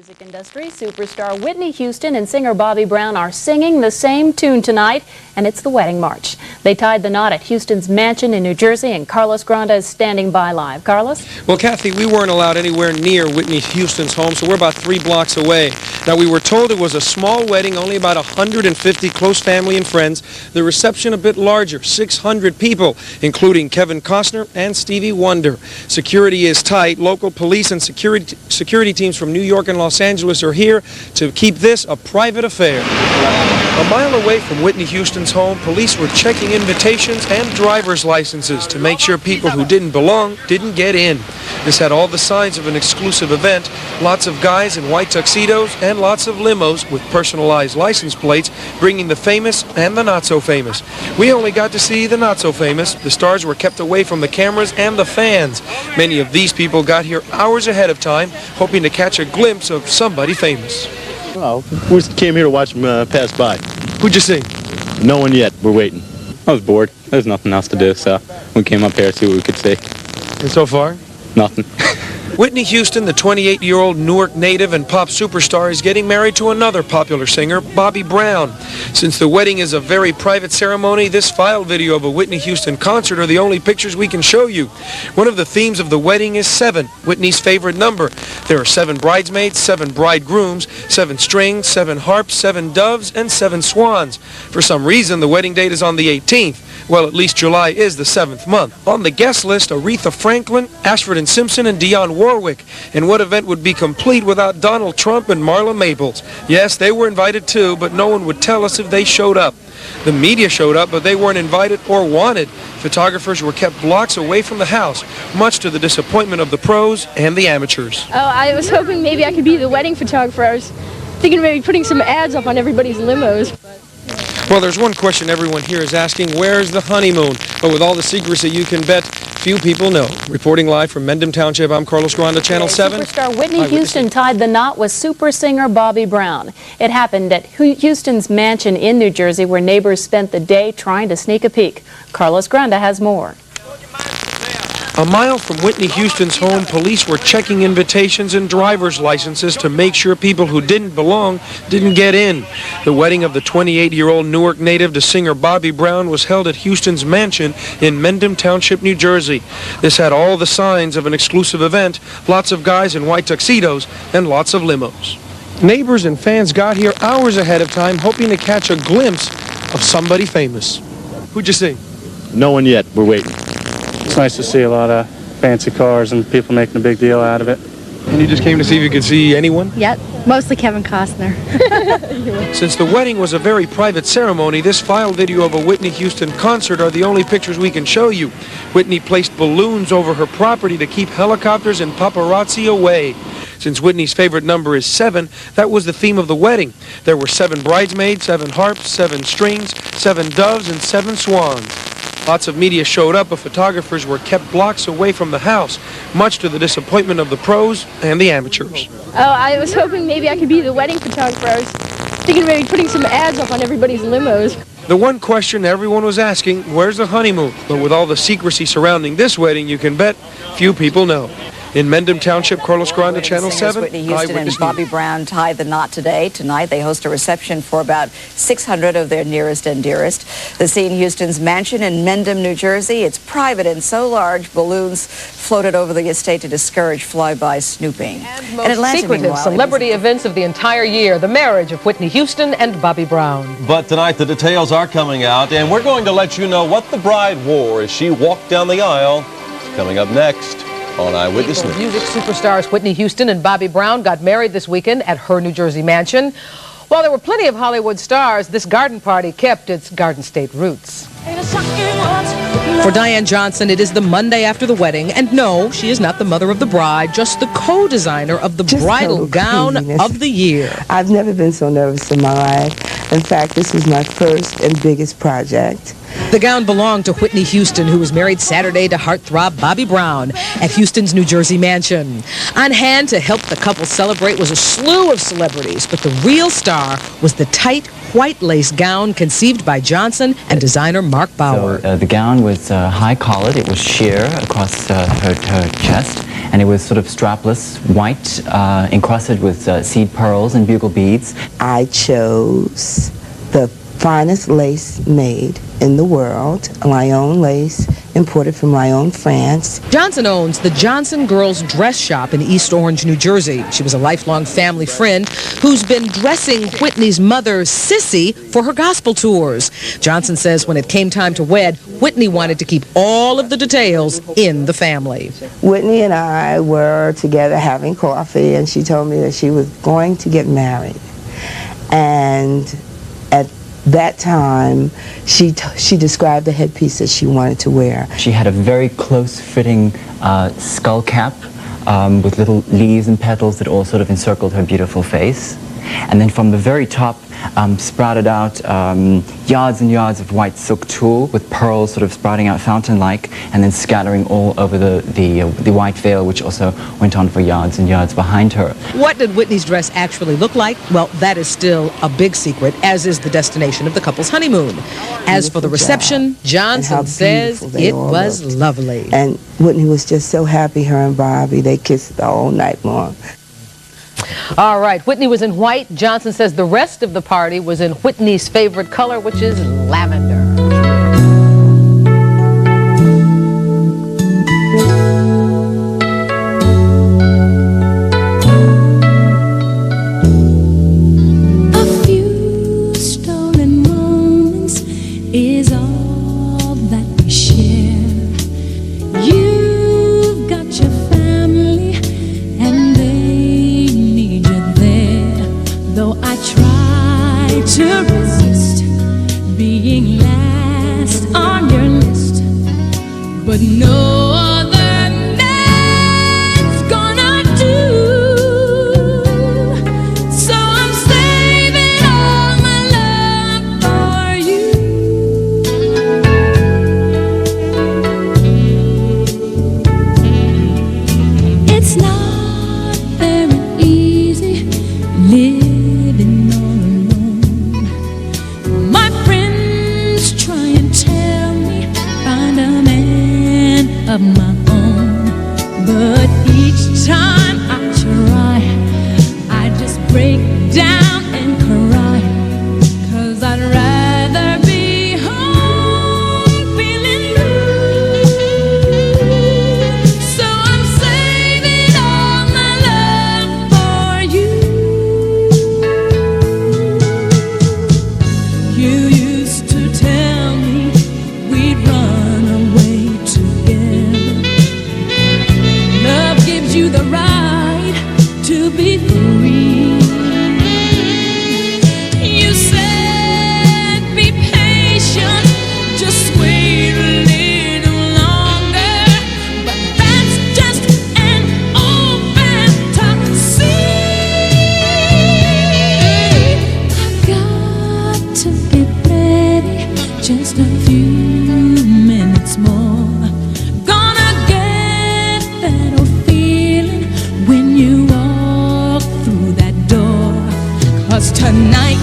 music industry, superstar Whitney Houston and singer Bobby Brown are singing the same tune tonight, and it's the wedding march. They tied the knot at Houston's mansion in New Jersey, and Carlos Granda is standing by live. Carlos? Well, Kathy, we weren't allowed anywhere near Whitney Houston's home, so we're about 3 blocks away. Now, we were told it was a small wedding, only about 150 close family and friends. The reception a bit larger, 600 people, including Kevin Costner and Stevie Wonder. Security is tight. Local police and security teams from New York and Los Angeles are here to keep this a private affair. A mile away from Whitney Houston's home, police were checking invitations and driver's licenses to make sure people who didn't belong didn't get in. This had all the signs of an exclusive event, lots of guys in white tuxedos and lots of limos with personalized license plates, bringing the famous and the not-so-famous. We only got to see the not-so-famous. The stars were kept away from the cameras and the fans. Many of these people got here hours ahead of time, hoping to catch a glimpse of somebody famous. Well, we came here to watch them pass by. Who'd you see? No one yet. We're waiting. I was bored. There's nothing else to do, so we came up here to see what we could see. And so far? Nothing. Whitney Houston, the 28-year-old Newark native and pop superstar, is getting married to another popular singer, Bobby Brown. Since the wedding is a very private ceremony, this file video of a Whitney Houston concert are the only pictures we can show you. One of the themes of the wedding is 7, Whitney's favorite number. There are 7 bridesmaids, 7 bridegrooms, 7 strings, 7 harps, 7 doves, and 7 swans. For some reason, the wedding date is on the 18th. Well, at least July is the 7th month. On the guest list, Aretha Franklin, Ashford and Simpson, and Dionne Warwick. And what event would be complete without Donald Trump and Marla Maples? Yes, they were invited too, but no one would tell us if they showed up. The media showed up, but they weren't invited or wanted. Photographers were kept blocks away from the house, much to the disappointment of the pros and the amateurs. Oh, I was hoping maybe I could be the wedding photographer. I was thinking of maybe putting some ads up on everybody's limos. Well, there's one question everyone here is asking: where's the honeymoon? But with all the secrecy, you can bet few people know. Reporting live from Mendham Township, I'm Carlos Granda, Channel 7. Superstar Whitney Houston tied the knot with super singer Bobby Brown. It happened at Houston's mansion in New Jersey, where neighbors spent the day trying to sneak a peek. Carlos Granda has more. A mile from Whitney Houston's home, police were checking invitations and driver's licenses to make sure people who didn't belong didn't get in. The wedding of the 28-year-old Newark native to singer Bobby Brown was held at Houston's mansion in Mendham Township, New Jersey. This had all the signs of an exclusive event, lots of guys in white tuxedos and lots of limos. Neighbors and fans got here hours ahead of time, hoping to catch a glimpse of somebody famous. Who'd you see? No one yet. We're waiting. It's nice to see a lot of fancy cars and people making a big deal out of it. And you just came to see if you could see anyone? Yep, mostly Kevin Costner. Since the wedding was a very private ceremony, this file video of a Whitney Houston concert are the only pictures we can show you. Whitney placed balloons over her property to keep helicopters and paparazzi away. Since Whitney's favorite number is 7, that was the theme of the wedding. There were 7 bridesmaids, 7 harps, 7 strings, 7 doves, and 7 swans. Lots of media showed up, but photographers were kept blocks away from the house, much to the disappointment of the pros and the amateurs. Oh, I was hoping maybe I could be the wedding photographer. I was thinking of maybe putting some ads up on everybody's limos. The one question everyone was asking: where's the honeymoon? But with all the secrecy surrounding this wedding, you can bet few people know. In Mendham Township, Carlos Granda, Channel 7. Whitney Houston and Bobby Brown tied the knot today. Tonight, they host a reception for about 600 of their nearest and dearest. The scene, Houston's mansion in Mendham, New Jersey. It's private and so large, balloons floated over the estate to discourage fly-by snooping. And most secretive celebrity events of the entire year, the marriage of Whitney Houston and Bobby Brown. But tonight, the details are coming out, and we're going to let you know what the bride wore as she walked down the aisle. It's coming up next on Eyewitness News. Music superstars Whitney Houston and Bobby Brown got married this weekend at her New Jersey mansion. While there were plenty of Hollywood stars, this garden party kept its Garden State roots. For Diane Johnson, it is the Monday after the wedding, and no, she is not the mother of the bride, just the co-designer of the bridal gown of the year. I've never been so nervous in my life. In fact, this was my first and biggest project. The gown belonged to Whitney Houston, who was married Saturday to heartthrob Bobby Brown at Houston's New Jersey mansion. On hand to help the couple celebrate was a slew of celebrities, but the real star was the tight white lace gown conceived by Johnson and designer Mark Bauer. The gown was high-collared. It was sheer across her chest, and it was sort of strapless, white, encrusted with seed pearls and bugle beads. I chose the finest lace made in the world, Lyon lace, imported from Lyon, France. Johnson owns the Johnson Girls Dress Shop in East Orange, New Jersey. She was a lifelong family friend who's been dressing Whitney's mother, Sissy, for her gospel tours. Johnson says when it came time to wed, Whitney wanted to keep all of the details in the family. Whitney and I were together having coffee, and she told me that she was going to get married. And at that time, she described the headpiece that she wanted to wear. She had a very close-fitting skull cap with little leaves and petals that all sort of encircled her beautiful face. And then from the very top sprouted out yards and yards of white silk tulle with pearls sort of sprouting out fountain-like and then scattering all over the white veil, which also went on for yards and yards behind her. What did Whitney's dress actually look like? Well, that is still a big secret, as is the destination of the couple's honeymoon. As for the reception, Johnson says it was lovely. And Whitney was just so happy, her and Bobby. They kissed all night long. All right, Whitney was in white. Johnson says the rest of the party was in Whitney's favorite color, which is lavender. A few stolen moments is all that we share. You've got your family and though I try to resist being last on your list, but no other man's gonna do. So I'm saving all my love for you. It's not very easy living all alone. My friends try and tell me find a man of my own, but each time I try, I just break down and cry, 'cause I'd rather be home feeling blue. So I'm saving all my love for you. You used to tell me we'd run away together. Love gives you the right to be free. You said be patient, just wait a little longer, but that's just an old fantasy. I've got to get ready, just a few minutes more. Gonna get that old feeling when you walk through that door, 'cause tonight